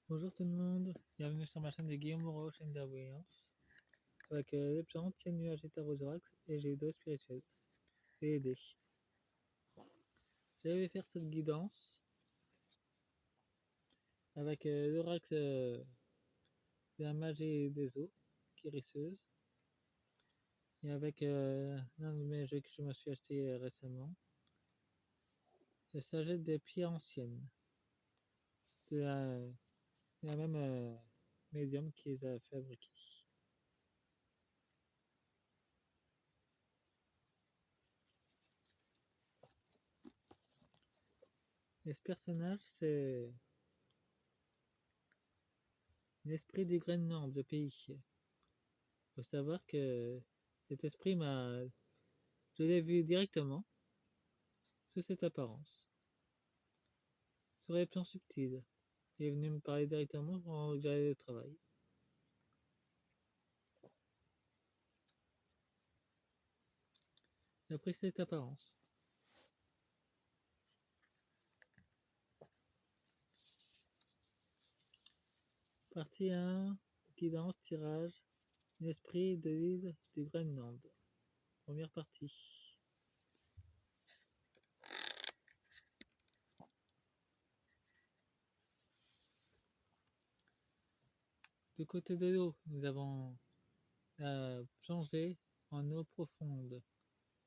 Bonjour tout le monde, bienvenue sur ma chaîne de Guillaume Moreau, chaîne d'Avoyance, avec les plantes, ciel, nuages et tarosorax, et j'ai deux spirituels, et les dés. Je vais faire cette guidance avec l'oracle de la magie des eaux, guérisseuse, et avec l'un de mes jeux que je me suis acheté récemment, la sagesse des pierres anciennes, de la même médium qui les a fabriqués. Et ce personnage, c'est l'esprit du Groenland, le pays. Il faut savoir que cet esprit je l'ai vu directement, sous cette apparence, sur les plans subtils. Il est venu me parler directement pendant que j'allais au travail. Il a pris cette apparence. Partie 1, guidance, tirage, l'esprit de l'île du Groenland. Première partie. Du côté de l'eau, nous avons la plongée en eau profonde.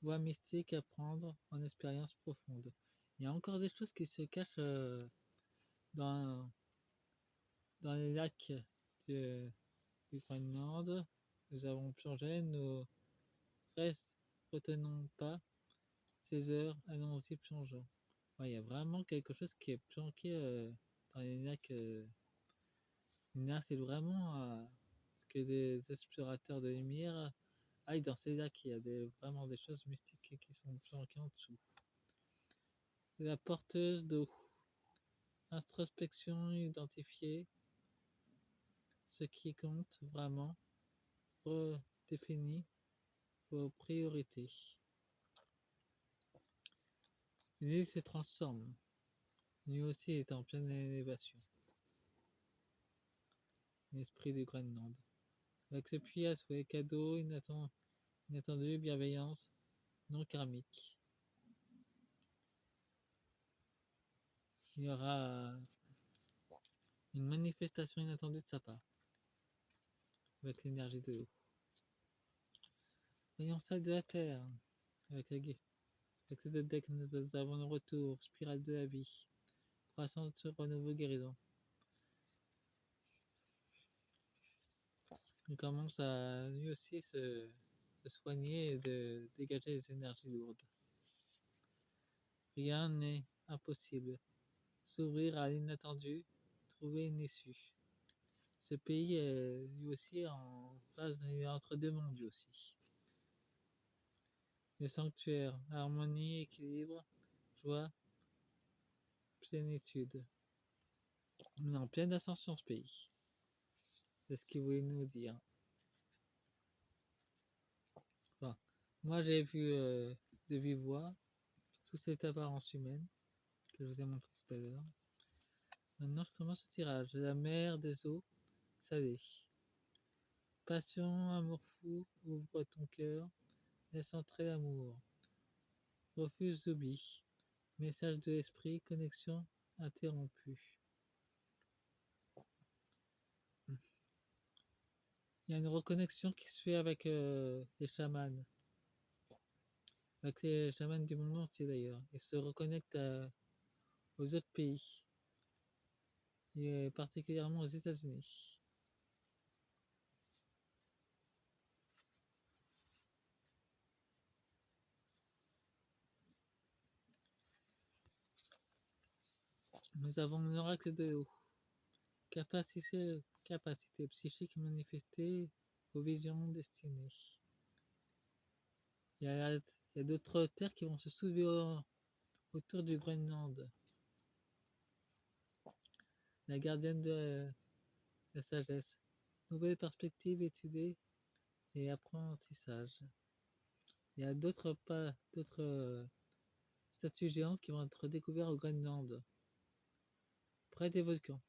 Voie mystique à prendre en expérience profonde. Il y a encore des choses qui se cachent dans, dans les lacs du Groenland. Nous avons plongé, nous retenons pas ces heures, allons-y plongeons. Ouais, il y a vraiment quelque chose qui est planqué dans les lacs. Là, c'est vraiment que des explorateurs de lumière aillent dans ces lacs. Il y a vraiment des choses mystiques qui sont planquées en dessous. La porteuse d'eau. Introspection, identifier ce qui compte vraiment, redéfinir vos priorités. L'île se transforme, lui aussi est en pleine élévation. L'esprit du Groenland. Avec le puits à souhait, cadeau, inattendu, bienveillance, non karmique. Il y aura une manifestation inattendue de sa part, avec l'énergie de l'eau. Voyons sac de la terre, avec la guet. Avec ce deck, nous avons le retour, spirale de la vie, croissance, renouveau, guérison. Il commence à lui aussi se soigner et de dégager les énergies lourdes. Rien n'est impossible. S'ouvrir à l'inattendu, trouver une issue. Ce pays est lui aussi en phase, il est entre deux mondes lui aussi. Le sanctuaire, harmonie, équilibre, joie, plénitude. On est en pleine ascension ce pays. C'est ce qu'il voulait nous dire. Enfin, moi j'ai vu de vive voix sous cette apparence humaine que je vous ai montré tout à l'heure. Maintenant je commence le tirage. La mer des eaux salées. Passion, amour fou, ouvre ton cœur, laisse entrer l'amour. Refuse d'oubli. Message de l'esprit, connexion interrompue. Il y a une reconnexion qui se fait avec les chamans. Avec les chamans du monde entier d'ailleurs. Ils se reconnectent aux autres pays. Et particulièrement aux États-Unis. Nous avons l'oracle de l'eau. Capacité psychique manifestée aux visions destinées. Il y a d'autres terres qui vont se soulever autour du Groenland. La gardienne de la sagesse. Nouvelle perspective étudiée et apprentissage. Il y a d'autres statues géantes qui vont être découvertes au Groenland, près des volcans.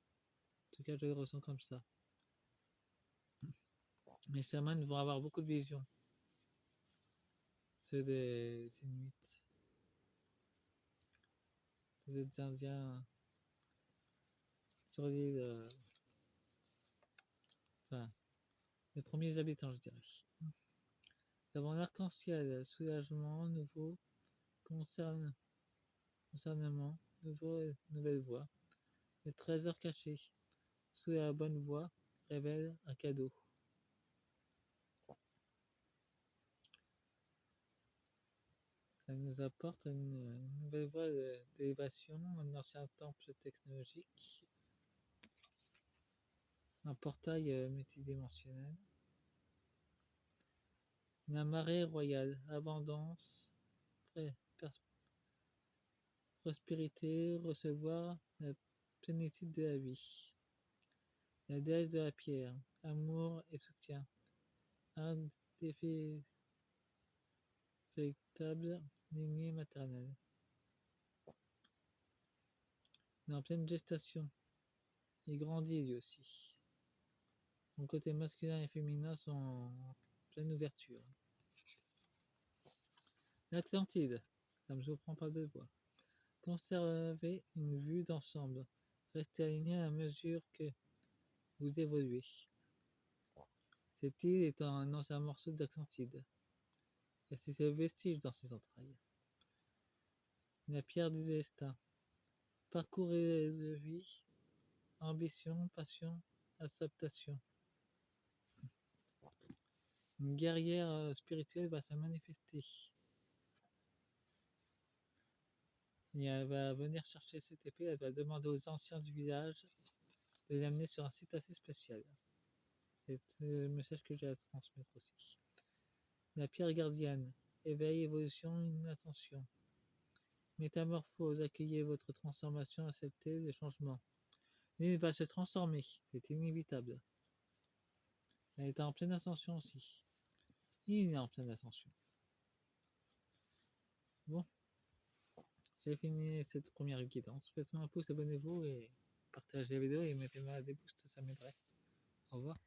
tout cas, je le ressens comme ça. Les chamans vont avoir beaucoup de visions, ceux des Inuits, les autres Indiens sur l'île, enfin, les premiers habitants, je dirais. Nous avons l'arc-en-ciel, soulagement, nouveau, concernement, nouvelle voie. Le trésor caché, sous la bonne voie, révèle un cadeau. Ça nous apporte une nouvelle voie d'élévation, un ancien temple technologique, un portail multidimensionnel, la marée royale, abondance, prospérité, recevoir la plénitude de la vie. La déesse de la pierre, amour et soutien, indéfectable lignée maternelle. Il est en pleine gestation. Il grandit lui aussi. Son côté masculin et féminin sont en pleine ouverture. L'Atlantide, ça me surprend pas de voir. Conservez une vue d'ensemble. Restez aligné à mesure que vous évoluez. Cette île est un ancien morceau d'Atlantide. Et c'est ses vestiges dans ses entrailles. La pierre du destin. Parcourez de vie, ambition, passion, acceptation. Une guerrière spirituelle va se manifester. Et elle va venir chercher cette épée, elle va demander aux anciens du village de l'amener sur un site assez spécial. C'est le message que j'ai à transmettre aussi. La pierre gardienne. Éveil, évolution, inattention. Métamorphose, accueillez votre transformation, acceptez le changement. L'île va se transformer, c'est inévitable. Elle est en pleine ascension aussi. Il est en pleine ascension. Bon, j'ai fini cette première guidance. Faites-moi un pouce, abonnez-vous et partagez la vidéo et mettez-moi des boosts, ça m'aiderait. Au revoir.